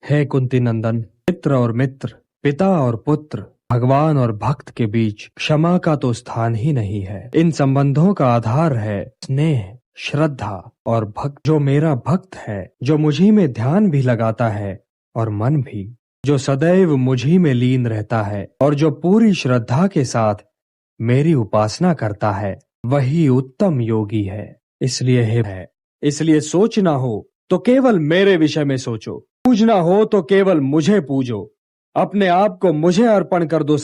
हे कुंती नंदन, मित्र और मित्र, पिता और पुत्र, भगवान और भक्त के बीच क्षमा का तो स्थान ही नहीं है। इन संबंधों का आधार है स्नेह, श्रद्धा और भक्त। जो मेरा भक्त है, जो मुझी में ध्यान भी लगाता है और मन भी, जो सदैव मुझी में लीन रहता है और जो पूरी श्रद्धा के साथ मेरी उपासना करता है, वही उत्तम योगी है। इसलिए सोचना हो तो केवल मेरे विषय में सोचो, पूजना हो तो केवल मुझे पूजो, अपने आप को मुझे अर्पण कर दो।